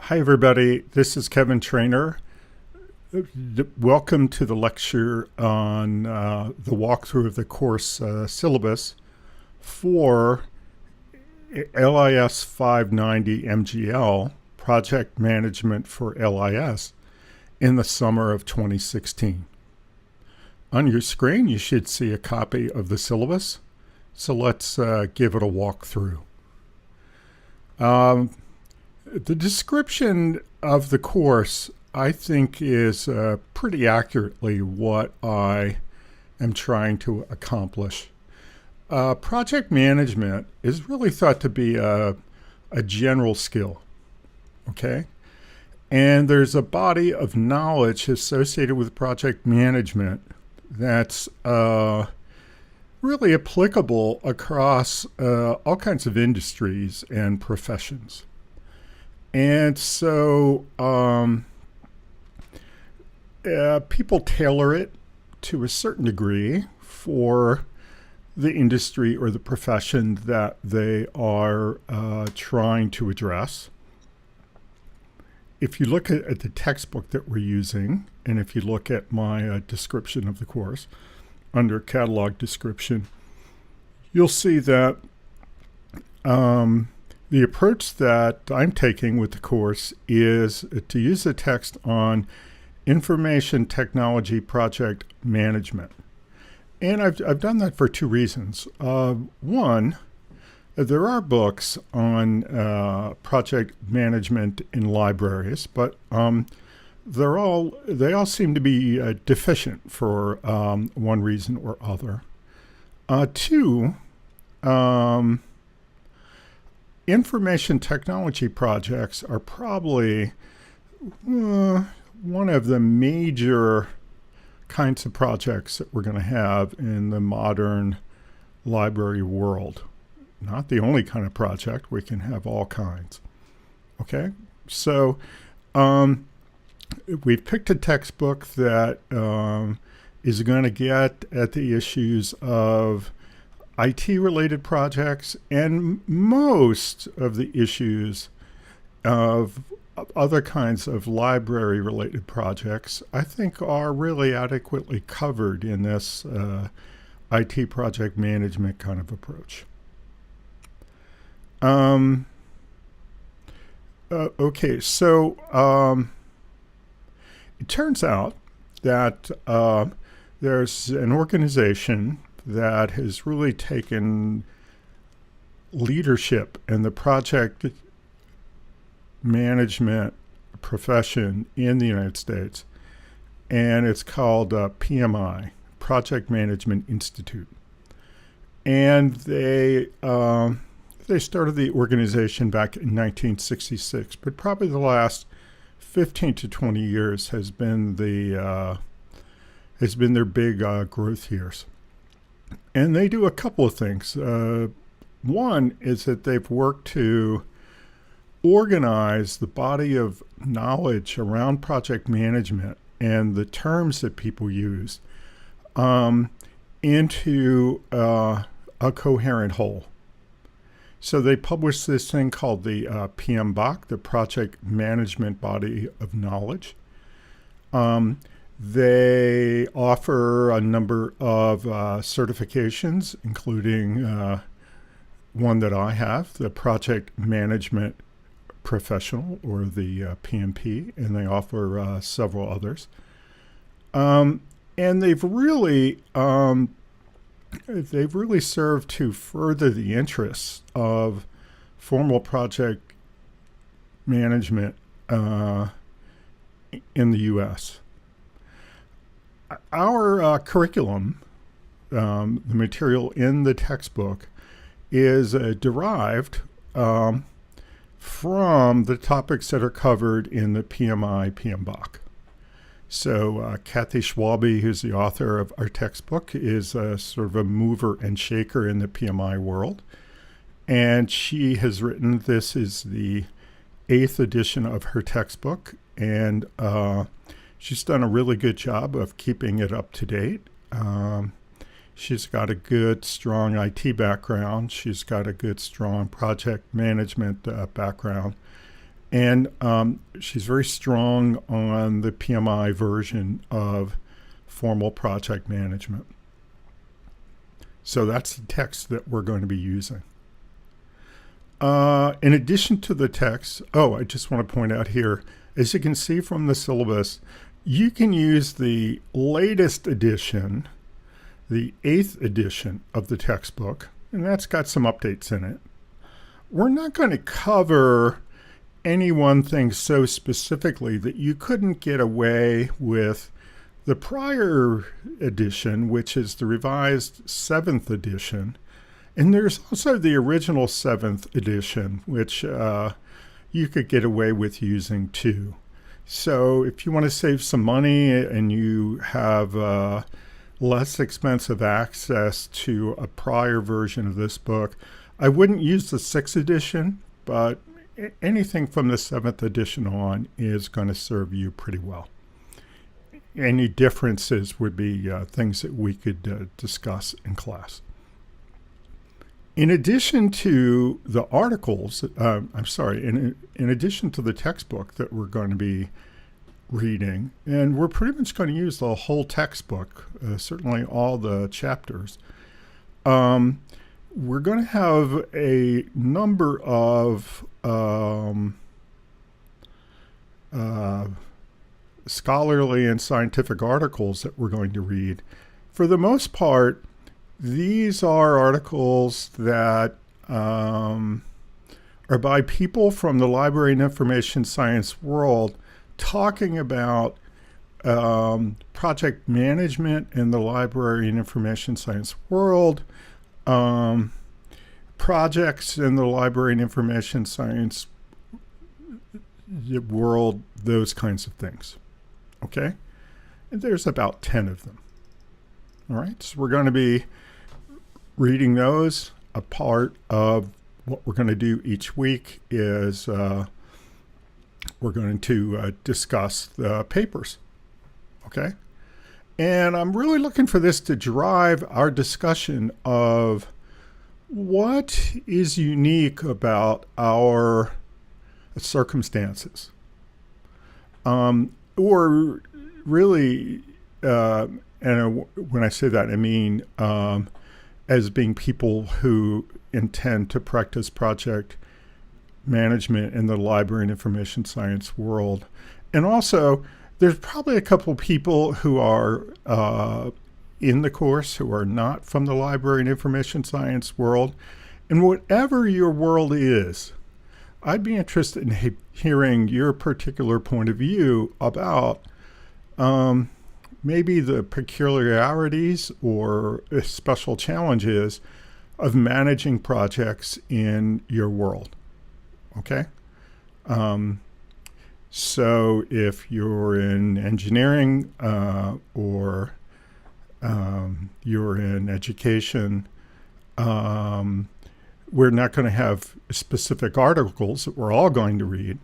Hi, everybody. This is Kevin Trainer. Welcome to the lecture on the walkthrough of the course syllabus for LIS590MGL, Project Management for LIS, in the summer of 2016. On your screen, you should see a copy of the syllabus. So let's give it a walkthrough. The description of the course, I think, is pretty accurately what I am trying to accomplish. Project management is really thought to be a general skill, okay? And there's a body of knowledge associated with project management that's really applicable across all kinds of industries and professions. And so people tailor it to a certain degree for the industry or the profession that they are trying to address. If you look at the textbook that we're using, and if you look at my description of the course under catalog description, you'll see that the approach that I'm taking with the course is to use the text on information technology project management. And I've done that for two reasons. One, there are books on project management in libraries, but they all seem to be deficient for one reason or other. Two, information technology projects are probably one of the major kinds of projects that we're going to have in the modern library world. Not the only kind of project, we can have all kinds. Okay, so we've picked a textbook that is going to get at the issues of IT-related projects and most of the issues of other kinds of library-related projects, I think, are really adequately covered in this IT project management kind of approach. Okay, so it turns out that there's an organization that has really taken leadership in the project management profession in the United States, and it's called PMI, Project Management Institute. And they started the organization back in 1966, but probably the last 15 to 20 years has been their big growth years. And they do a couple of things. One is that they've worked to organize the body of knowledge around project management and the terms that people use into a coherent whole. So they published this thing called the PMBOK, the Project Management Body of Knowledge. They offer a number of certifications, including one that I have, the Project Management Professional, or the PMP, and they offer several others. And they've really served to further the interests of formal project management in the U.S. Our curriculum, the material in the textbook, is derived from the topics that are covered in the PMI PMBOK. So Kathy Schwalbe, who's the author of our textbook, is sort of a mover and shaker in the PMI world. And she has written, this is the 8th edition of her textbook, and she's done a really good job of keeping it up to date. She's got a good, strong IT background. She's got a good, strong project management background. And she's very strong on the PMI version of formal project management. So that's the text that we're going to be using. In addition to the text, I just want to point out here, as you can see from the syllabus, you can use the latest edition, the 8th edition of the textbook, and that's got some updates in it. We're not going to cover any one thing so specifically that you couldn't get away with the prior edition, which is the revised 7th edition. And there's also the original 7th edition, which you could get away with using too. So if you want to save some money and you have less expensive access to a prior version of this book, I wouldn't use the 6th edition, but anything from the 7th edition on is going to serve you pretty well. Any differences would be things that we could discuss in class. In addition to the articles, in addition to the textbook that we're going to be reading, and we're pretty much going to use the whole textbook, certainly all the chapters, we're going to have a number of scholarly and scientific articles that we're going to read. For the most part, these are articles that are by people from the library and information science world talking about project management in the library and information science world, projects in the library and information science world, those kinds of things. Okay? And there's about 10 of them. All right, so we're going to be reading those. A part of what we're going to do each week is we're going to discuss the papers. Okay? And I'm really looking for this to drive our discussion of what is unique about our circumstances. Or really, and when I say that, I mean as being people who intend to practice project management in the library and information science world. And also, there's probably a couple people who are in the course who are not from the library and information science world. And whatever your world is, I'd be interested in hearing your particular point of view about maybe the peculiarities or special challenges of managing projects in your world. Okay? So if you're in engineering or you're in education, we're not going to have specific articles that we're all going to read,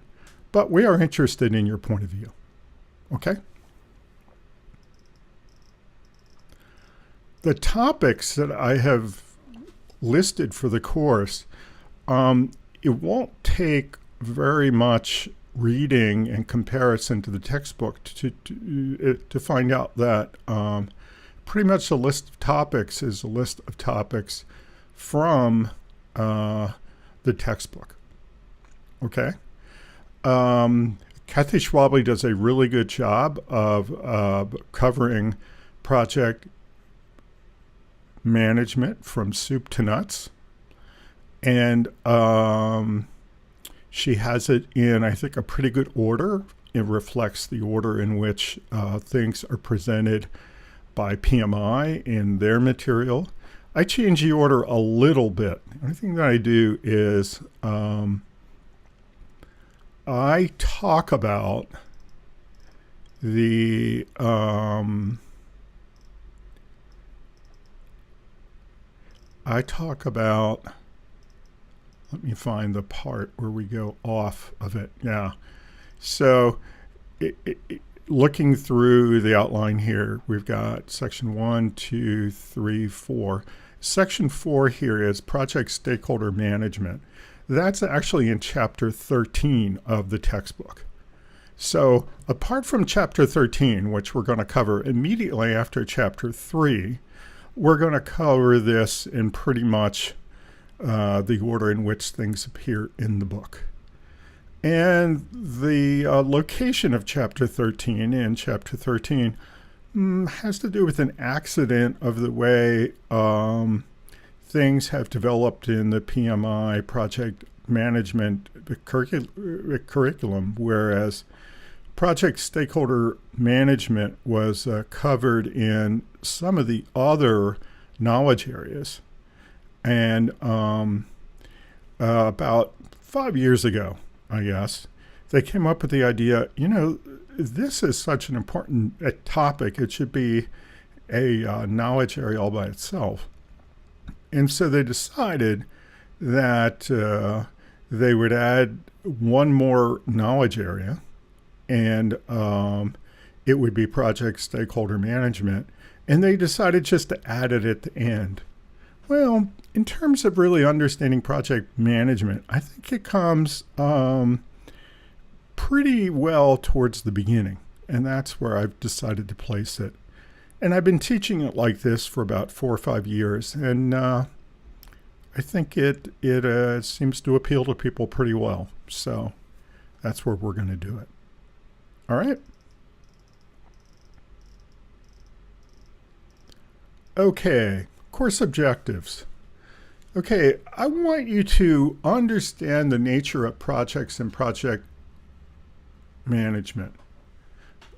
but we are interested in your point of view. Okay? The topics that I have listed for the course, it won't take very much reading and comparison to the textbook to find out that pretty much the list of topics is a list of topics from the textbook. Okay? Kathy Schwabley does a really good job of covering project management from soup to nuts. And she has it in, I think, a pretty good order. It reflects the order in which things are presented by PMI in their material. I change the order a little bit. The only thing that I do is I talk about the let me find the part where we go off of it. Yeah. So looking through the outline here, we've got section 1, 2, 3, 4. Section 4 here is project stakeholder management. That's actually in chapter 13 of the textbook. So apart from chapter 13, which we're going to cover immediately after chapter 3, we're going to cover this in pretty much the order in which things appear in the book. And the location of chapter 13 in chapter 13 has to do with an accident of the way things have developed in the PMI project management curriculum, whereas project stakeholder management was covered in some of the other knowledge areas. And about 5 years ago, I guess, they came up with the idea, this is such an important topic, it should be a knowledge area all by itself. And so they decided that they would add one more knowledge area, and it would be project stakeholder management. And they decided just to add it at the end. Well, in terms of really understanding project management, I think it comes pretty well towards the beginning, and that's where I've decided to place it. And I've been teaching it like this for about 4 or 5 years, and I think it seems to appeal to people pretty well. So that's where we're going to do it. All right. Okay, course objectives. Okay, I want you to understand the nature of projects and project management.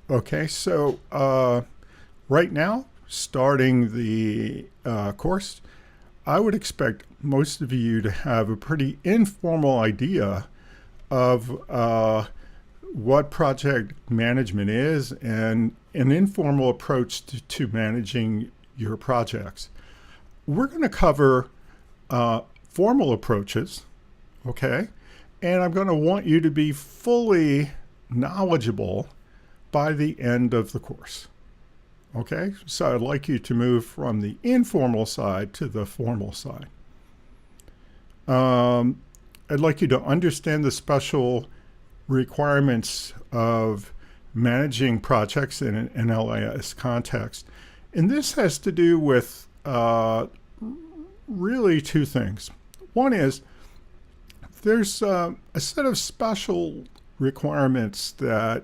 Okay, so right now, starting the course, I would expect most of you to have a pretty informal idea of what project management is and an informal approach to managing your projects. We're going to cover formal approaches, okay? And I'm going to want you to be fully knowledgeable by the end of the course. Okay, so I'd like you to move from the informal side to the formal side. I'd like you to understand the special requirements of managing projects in an LIS context. And this has to do with really two things. One is there's a set of special requirements that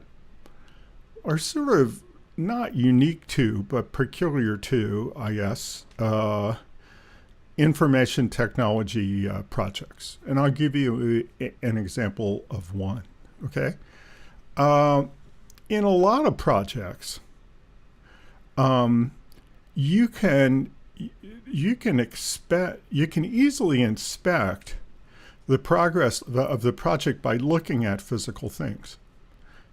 are sort of not unique to, but peculiar to, I guess, information technology projects. And I'll give you an example of one, okay? In a lot of projects, you can easily inspect the progress of the project by looking at physical things.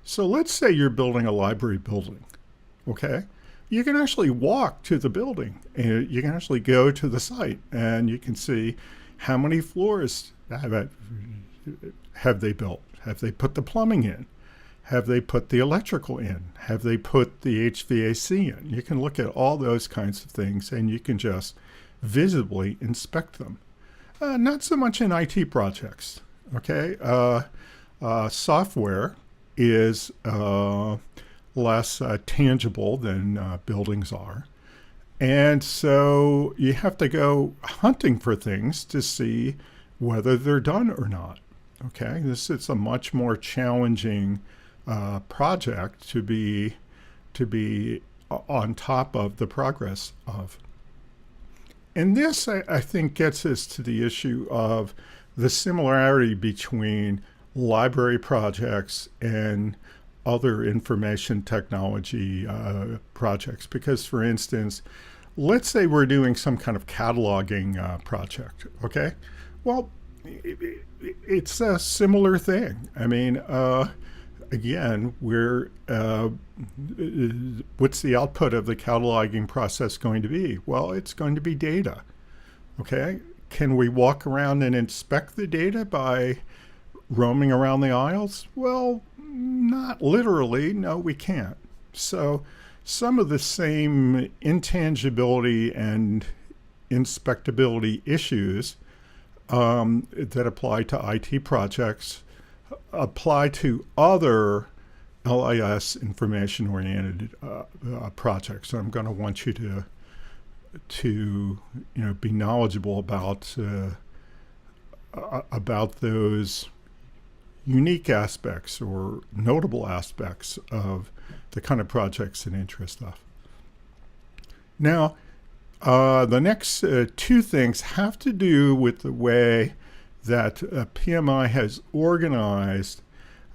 So let's say you're building a library building. Okay, you can actually walk to the building, and you can actually go to the site, and you can see how many floors have they built? Have they put the plumbing in? Have they put the electrical in? Have they put the HVAC in? You can look at all those kinds of things, and you can just visibly inspect them. Not so much in IT projects. Okay, software is less tangible than buildings are. And so you have to go hunting for things to see whether they're done or not. Okay, this is a much more challenging project to be on top of the progress of. And this, I think, gets us to the issue of the similarity between library projects and other information technology projects. Because, for instance, let's say we're doing some kind of cataloging project, okay? Well, it's a similar thing. I mean, again, what's the output of the cataloging process going to be? Well, it's going to be data, okay? Can we walk around and inspect the data by roaming around the aisles? Well, not literally. No, we can't. So some of the same intangibility and inspectability issues that apply to IT projects apply to other LIS information-oriented projects. So I'm going to want you to be knowledgeable about those unique aspects or notable aspects of the kind of projects that interest us. Now, the next two things have to do with the way that PMI has organized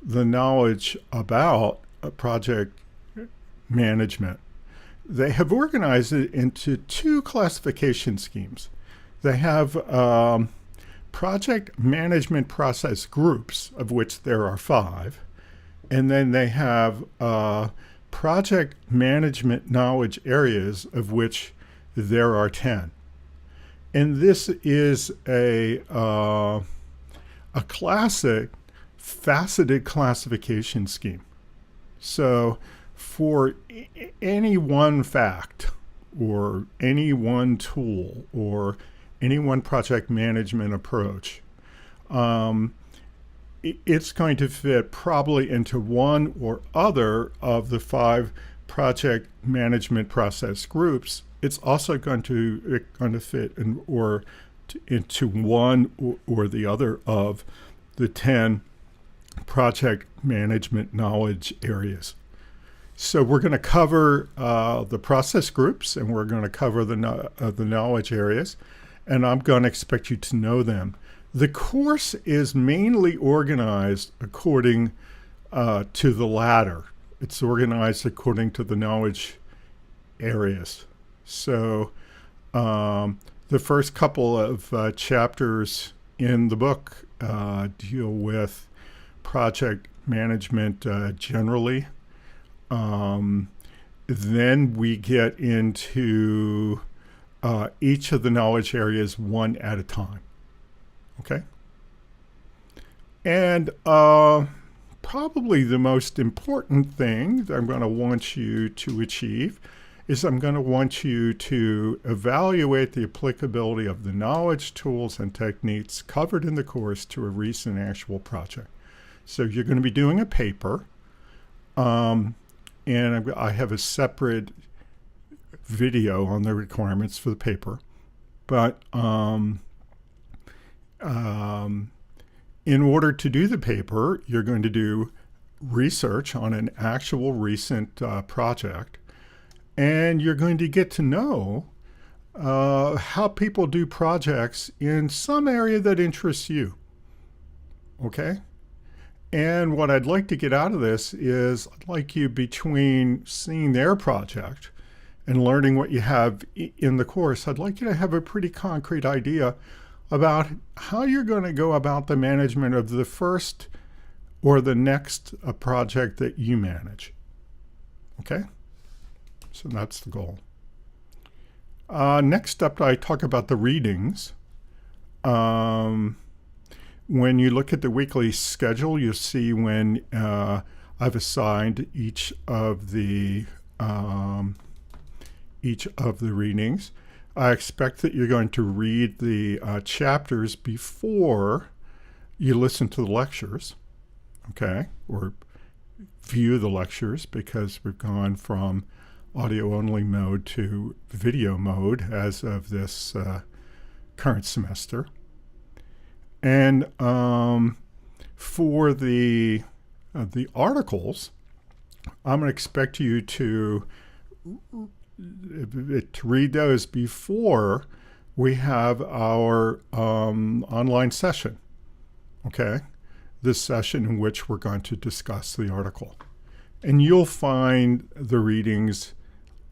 the knowledge about project management. They have organized it into two classification schemes. They have project management process groups, of which there are 5, and then they have project management knowledge areas, of which there are 10. And this is a classic faceted classification scheme. So for any one fact or any one tool or any one project management approach, it's going to fit probably into one or other of the 5 project management process groups. It's also going to fit into one or the other of the 10 project management knowledge areas. So we're going to cover the process groups, and we're going to cover the knowledge areas, and I'm going to expect you to know them. The course is mainly organized according to the latter. It's organized according to the knowledge areas. So the first couple of chapters in the book deal with project management generally. Then we get into each of the knowledge areas one at a time. Okay? And probably the most important thing that I'm going to want you to achieve is I'm going to want you to evaluate the applicability of the knowledge, tools, and techniques covered in the course to a recent actual project. So you're going to be doing a paper, and I have a separate video on the requirements for the paper. But in order to do the paper, you're going to do research on an actual recent project, and you're going to get to know how people do projects in some area that interests you. Okay? And what I'd like to get out of this is I'd like you, between seeing their project and learning what you have in the course, I'd like you to have a pretty concrete idea about how you're going to go about the management of the first or the next project that you manage. Okay? So that's the goal. Next up, I talk about the readings. When you look at the weekly schedule, you'll see when I've assigned each of the readings. I expect that you're going to read the chapters before you listen to the lectures, okay, or view the lectures, because we've gone from audio-only mode to video mode as of this current semester. And for the articles, I'm going to expect you to read those before we have our online session, okay? This session in which we're going to discuss the article. And you'll find the readings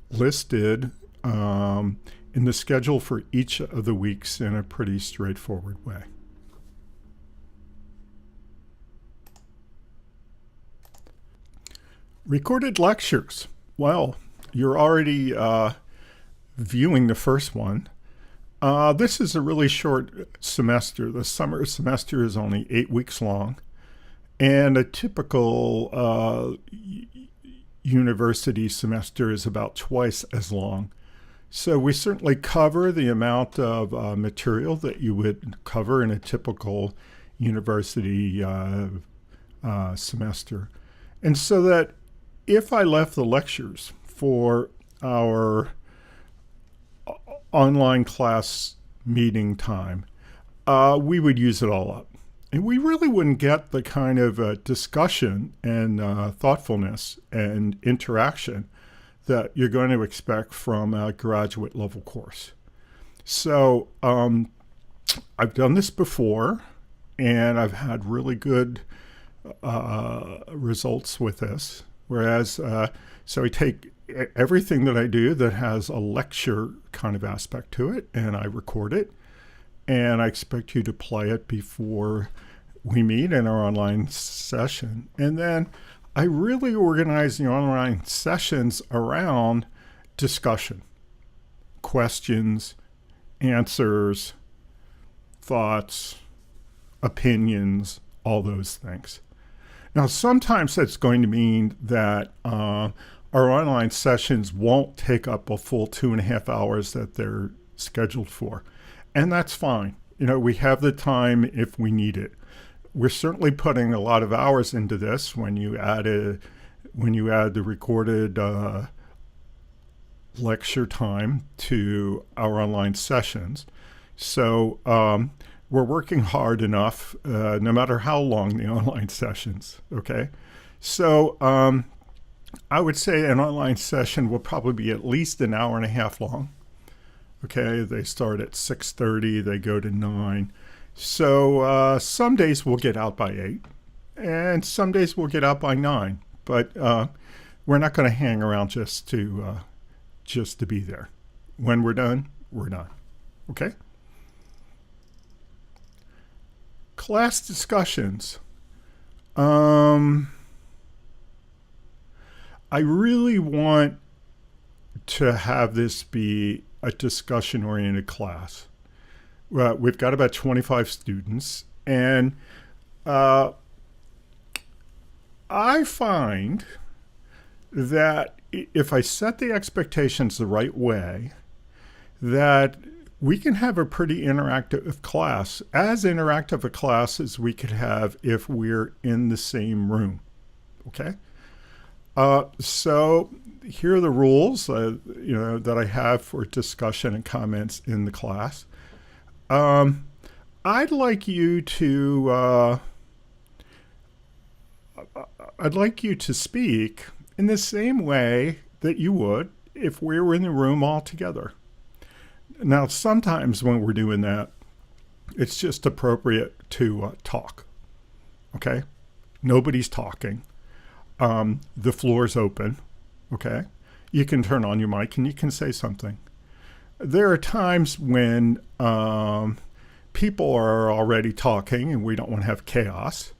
listed in the schedule for each of the weeks in a pretty straightforward way. Recorded lectures. Well, you're already viewing the first one. This is a really short semester. The summer semester is only 8 weeks long, and a typical university semester is about twice as long. So we certainly cover the amount of material that you would cover in a typical university semester. And so that if I left the lectures for our online class meeting time, we would use it all up. And we really wouldn't get the kind of discussion and thoughtfulness and interaction that you're going to expect from a graduate level course. So I've done this before, and I've had really good results with this. Whereas, so I take everything that I do that has a lecture kind of aspect to it, and I record it, and I expect you to play it before we meet in our online session. And then I really organize the online sessions around discussion, questions, answers, thoughts, opinions, all those things. Now, sometimes that's going to mean that our online sessions won't take up a full 2.5 hours that they're scheduled for. And that's fine. You know, we have the time if we need it. We're certainly putting a lot of hours into this when you add the recorded lecture time to our online sessions. So we're working hard enough, no matter how long the online sessions, okay? So I would say an online session will probably be at least an hour and a half long, okay? They start at 6:30, they go to 9. So some days we'll get out by 8, and some days we'll get out by 9. But we're not going to hang around just to be there. When we're done, we're done, okay? Class discussions. I really want to have this be a discussion-oriented class. We've got about 25 students, and I find that if I set the expectations the right way, that we can have a pretty interactive class, as interactive a class as we could have if we're in the same room, okay? So here are the rules that I have for discussion and comments in the class. I'd like you to speak in the same way that you would if we were in the room all together. Now, sometimes when we're doing that, it's just appropriate to talk, okay? Nobody's talking. The floor's open, okay? You can turn on your mic and you can say something. There are times when people are already talking and we don't want to have chaos,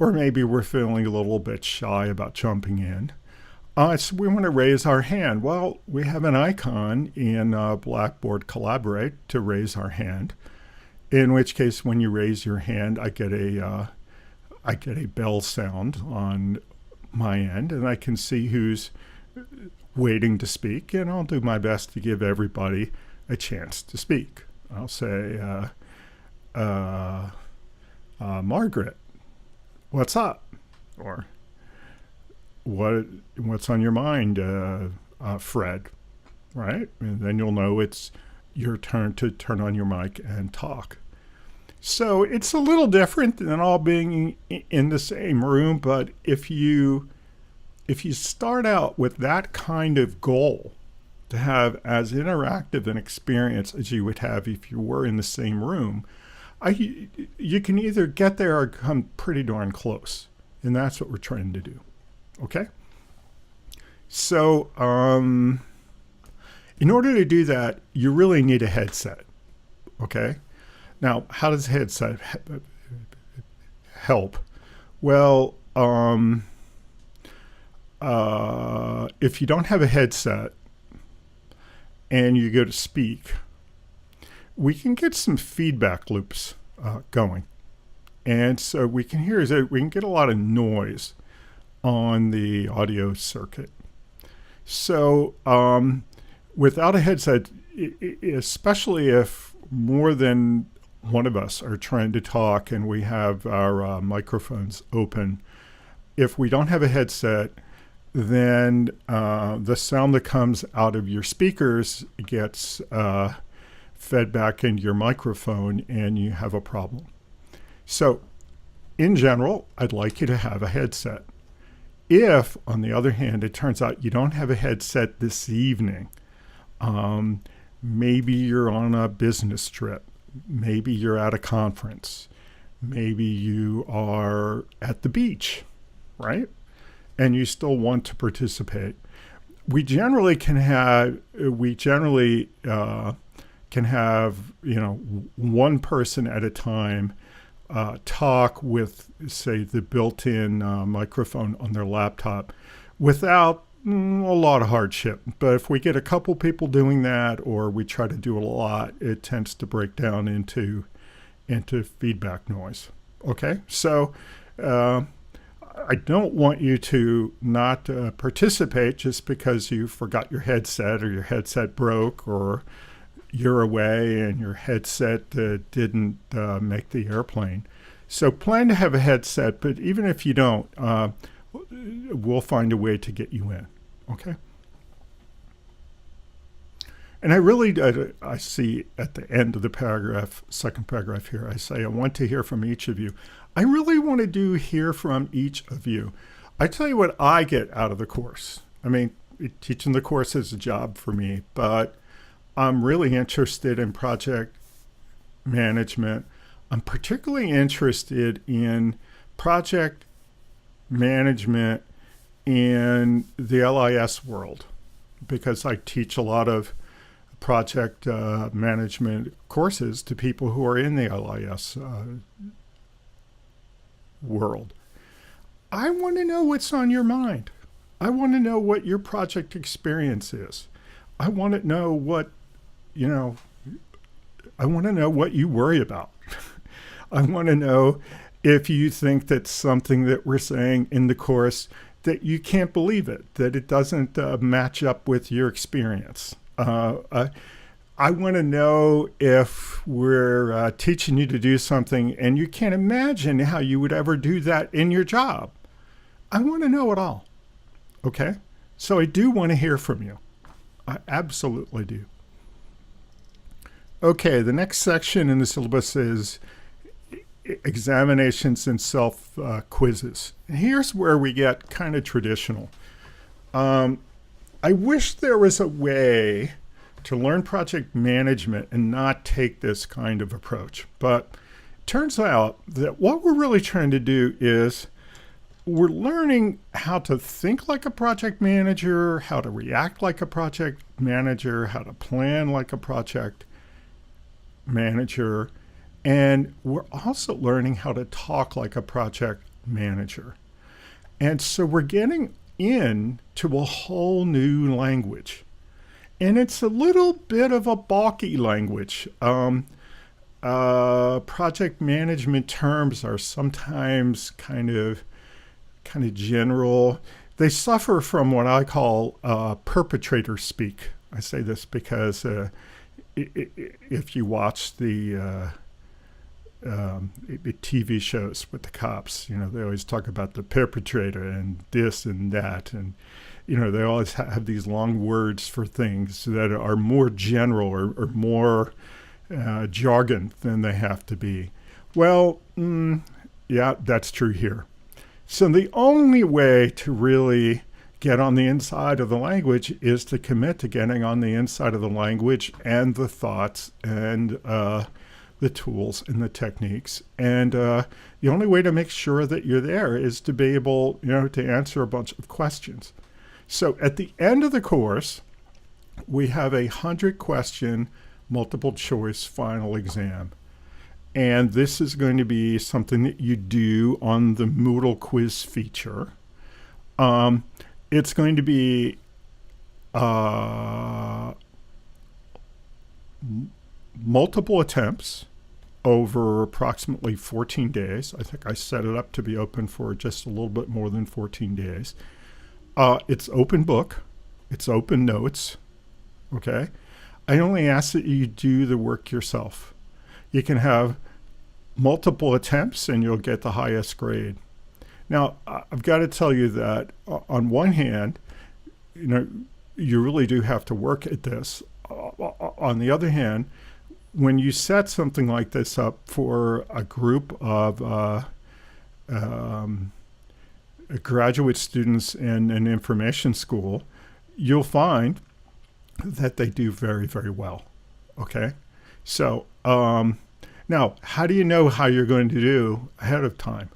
or maybe we're feeling a little bit shy about jumping in. So we want to raise our hand. Well, we have an icon in Blackboard Collaborate to raise our hand, in which case when you raise your hand, I get a bell sound on my end, and I can see who's waiting to speak, and I'll do my best to give everybody a chance to speak. I'll say, Margaret, what's up? Or what's on your mind, Fred, right? And then you'll know it's your turn to turn on your mic and talk. So it's a little different than all being in the same room, but if you start out with that kind of goal, to have as interactive an experience as you would have if you were in the same room, you can either get there or come pretty darn close. And that's what we're trying to do. Okay? So in order to do that, you really need a headset. Okay? Now, how does a headset help? Well, if you don't have a headset and you go to speak, we can get some feedback loops going. And so we can get a lot of noise on the audio circuit. So Without a headset, especially if more than one of us are trying to talk and we have our microphones open, if we don't have a headset, then the sound that comes out of your speakers gets fed back into your microphone and you have a problem. So in general, I'd like you to have a headset. If, on the other hand, it turns out you don't have a headset this evening, maybe you're on a business trip, maybe you're at a conference, maybe you are at the beach, right? And you still want to participate. We generally can have, one person at a time talk with, say, the built-in microphone on their laptop without a lot of hardship. But if we get a couple people doing that, or we try to do it a lot, it tends to break down into feedback noise. Okay, so I don't want you to not participate just because you forgot your headset or your headset broke or you're away and your headset didn't make the airplane. So plan to have a headset, but even if you don't, we'll find a way to get you in, okay? And I see at the end of the paragraph, second paragraph here, I say, I want to hear from each of you. I really want to hear from each of you. I tell you what I get out of the course. I mean, teaching the course is a job for me, but I'm really interested in project management. I'm particularly interested in project management in the LIS world because I teach a lot of project management courses to people who are in the LIS world. I want to know what's on your mind. I want to know what your project experience is. I want to know what you worry about. I want to know if you think that something that we're saying in the course that you can't believe it, that it doesn't match up with your experience. I want to know if we're teaching you to do something and you can't imagine how you would ever do that in your job. I want to know it all. Okay? So I do want to hear from you. I absolutely do. Okay, the next section in the syllabus is examinations and self-quizzes. Here's where we get kind of traditional. I wish there was a way to learn project management and not take this kind of approach. But it turns out that what we're really trying to do is we're learning how to think like a project manager, how to react like a project manager, how to plan like a project manager, and we're also learning how to talk like a project manager. And so we're getting into a whole new language. And it's a little bit of a balky language. Project management terms are sometimes kind of general. They suffer from what I call perpetrator speak. I say this because if you watch the TV shows with the cops, they always talk about the perpetrator and this and that, and they always have these long words for things that are more general or more jargon than they have to be. Well, yeah, that's true here. So the only way to really get on the inside of the language is to commit to getting on the inside of the language and the thoughts and the tools and the techniques. And the only way to make sure that you're there is to be able, to answer a bunch of questions. So at the end of the course, we have a 100-question multiple choice final exam. And this is going to be something that you do on the Moodle quiz feature. It's going to be multiple attempts over approximately 14 days. I think I set it up to be open for just a little bit more than 14 days. It's open book. It's open notes. okay? I only ask that you do the work yourself. You can have multiple attempts and you'll get the highest grade. Now, I've got to tell you that on one hand, you really do have to work at this. On the other hand, when you set something like this up for a group of graduate students in an information school, you'll find that they do very, very well. Okay? So, now, how do you know how you're going to do ahead of time?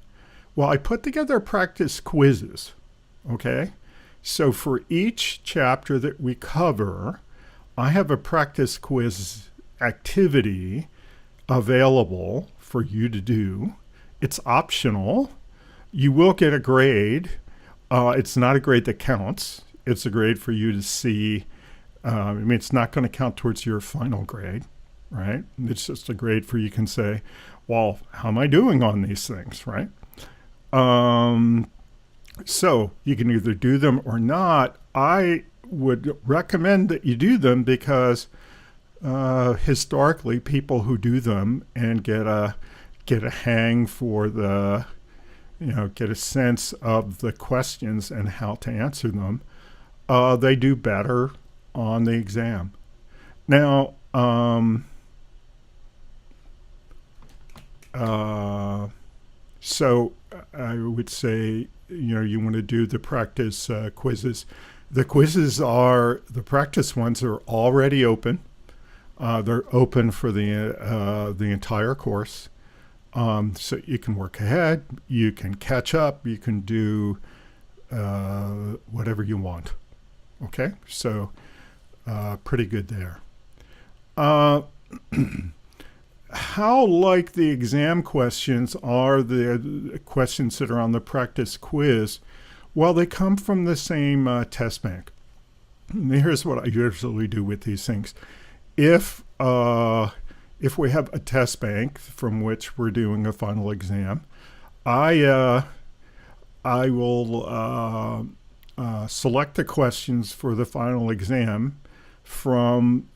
Well, I put together practice quizzes. Okay? So for each chapter that we cover, I have a practice quiz activity available for you to do. It's optional. You will get a grade. It's not a grade that counts. It's a grade for you to see. It's not going to count towards your final grade, right? It's just a grade for you can say, well, how am I doing on these things, right? So you can either do them or not. I would recommend that you do them because historically people who do them and get a hang for the, get a sense of the questions and how to answer them, they do better on the exam. Now, so I would say, you want to do the practice quizzes. The practice ones are already open. They're open for the entire course. So you can work ahead, you can catch up, you can do whatever you want. Okay, so pretty good there. How like the exam questions are the questions that are on the practice quiz? Well, they come from the same test bank. Here's what I usually do with these things. If we have a test bank from which we're doing a final exam, I will select the questions for the final exam from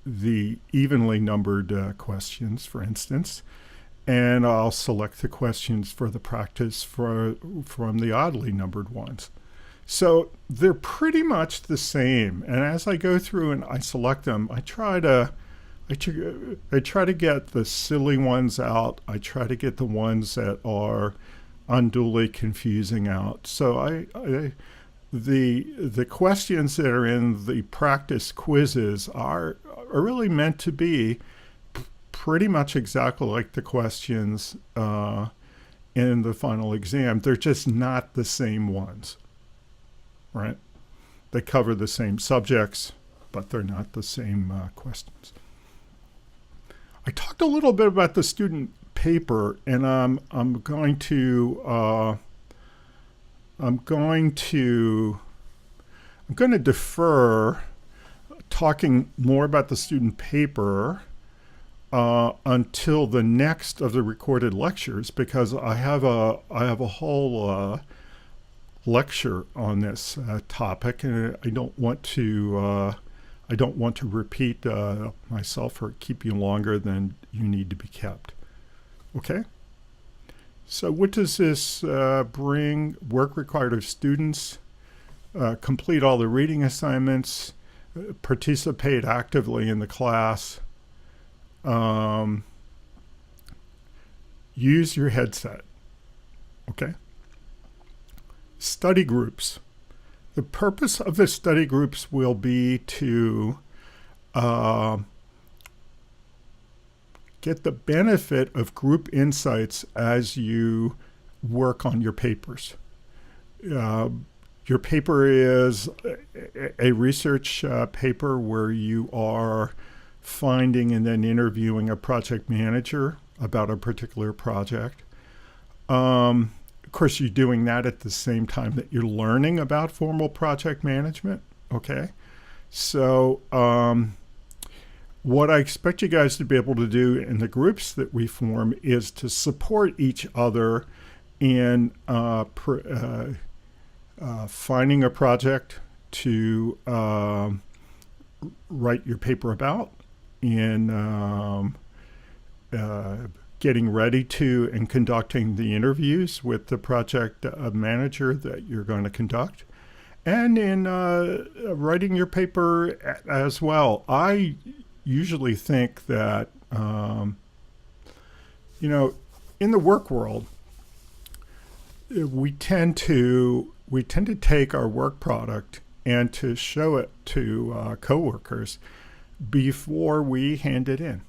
the evenly numbered questions, for instance, and I'll select the questions for the practice from the oddly numbered ones. So they're pretty much the same. And as I go through and I select them, I try to get the silly ones out. I try to get the ones that are unduly confusing out. So the questions that are in the practice quizzes are really meant to be pretty much exactly like the questions in the final exam. They're just not the same ones, right? They cover the same subjects, but they're not the same questions. I talked a little bit about the student paper, and I'm going to defer talking more about the student paper until the next of the recorded lectures, because I have a whole lecture on this topic, and I don't want to repeat myself or keep you longer than you need to be kept. Okay. So what does this bring? Work required of students, complete all the reading assignments, participate actively in the class, use your headset. Okay. Study groups. The purpose of the study groups will be to get the benefit of group insights as you work on your papers. Your paper is a research paper where you are finding and then interviewing a project manager about a particular project. Of course, you're doing that at the same time that you're learning about formal project management. Okay. So what I expect you guys to be able to do in the groups that we form is to support each other in finding a project, to write your paper about, in getting ready to and conducting the interviews with the project manager that you're going to conduct, and in writing your paper as well. I usually think that, in the work world, we tend to take our work product and to show it to coworkers before we hand it in.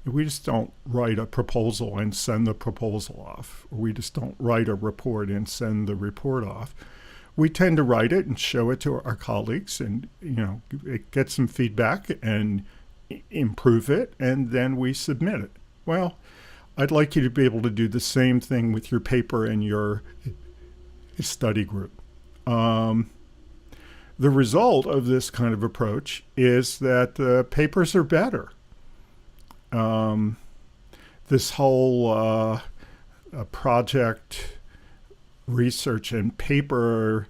We just don't write a proposal and send the proposal off. We just don't write a report and send the report off. We tend to write it and show it to our colleagues, and get some feedback and improve it, and then we submit it. Well, I'd like you to be able to do the same thing with your paper and your study group. The result of this kind of approach is that the papers are better. This whole project research and paper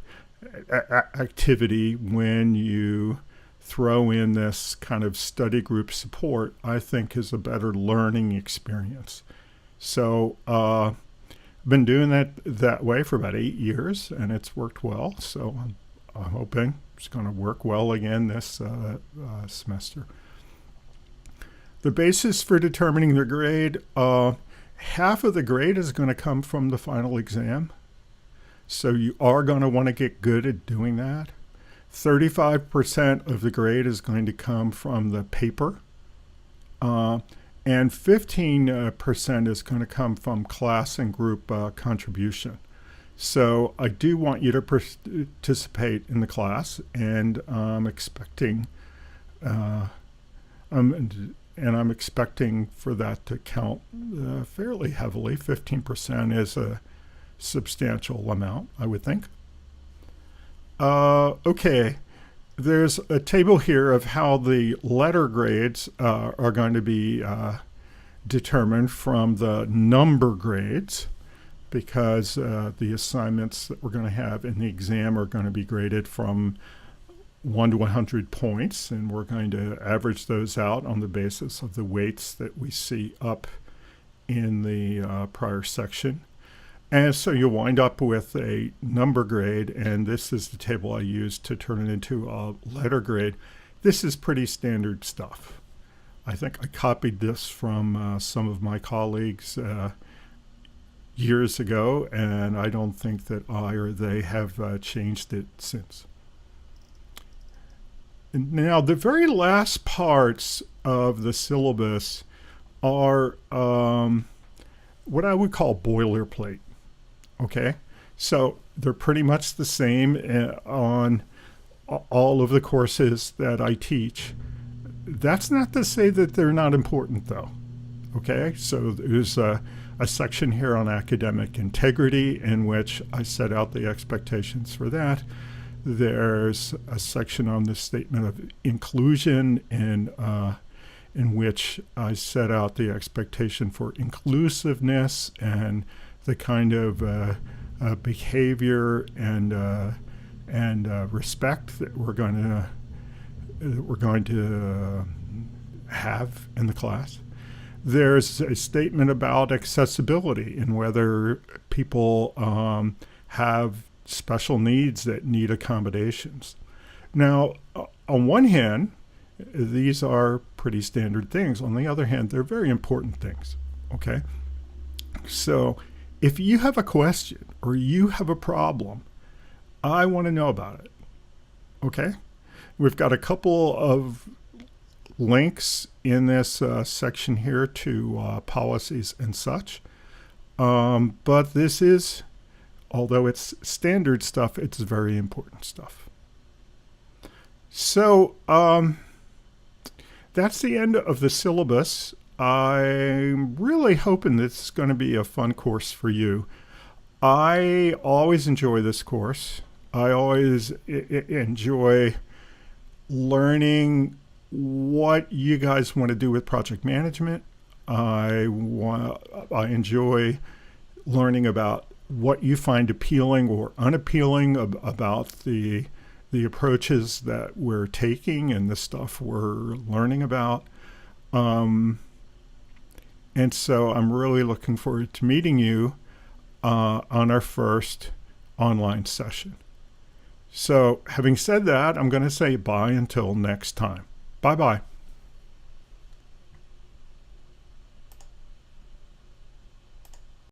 activity, when you throw in this kind of study group support, I think is a better learning experience. So I've been doing that way for about 8 years, and it's worked well. So I'm hoping it's going to work well again this semester. The basis for determining the grade, half of the grade is going to come from the final exam. So you are going to want to get good at doing that. 35% of the grade is going to come from the paper. And 15% is going to come from class and group contribution. So I do want you to participate in the class, and I'm expecting for that to count fairly heavily. 15% is a substantial amount, I would think. Okay, there's a table here of how the letter grades are going to be determined from the number grades, because the assignments that we're going to have in the exam are going to be graded from 1 to 100 points, and we're going to average those out on the basis of the weights that we see up in the prior section. And so you'll wind up with a number grade, and this is the table I used to turn it into a letter grade. This is pretty standard stuff. I think I copied this from some of my colleagues years ago, and I don't think that I or they have changed it since. Now, the very last parts of the syllabus are what I would call boilerplate. Okay, so they're pretty much the same on all of the courses that I teach. That's not to say that they're not important, though. Okay, so there's a section here on academic integrity in which I set out the expectations for that. There's a section on the statement of inclusion in which I set out the expectation for inclusiveness and the kind of behavior and respect that we're going to have in the class. There's a statement about accessibility and whether people have special needs that need accommodations. Now, on one hand, these are pretty standard things. On the other hand, they're very important things. Okay? So if you have a question or you have a problem, I want to know about it. Okay? We've got a couple of links in this section here to policies and such. But this is, although it's standard stuff, it's very important stuff. So that's the end of the syllabus. I'm really hoping this is going to be a fun course for you. I always enjoy this course. I always enjoy learning what you guys want to do with project management. I enjoy learning about what you find appealing or unappealing about the the approaches that we're taking and the stuff we're learning about. And so I'm really looking forward to meeting you on our first online session. So having said that, I'm going to say bye until next time. Bye-bye.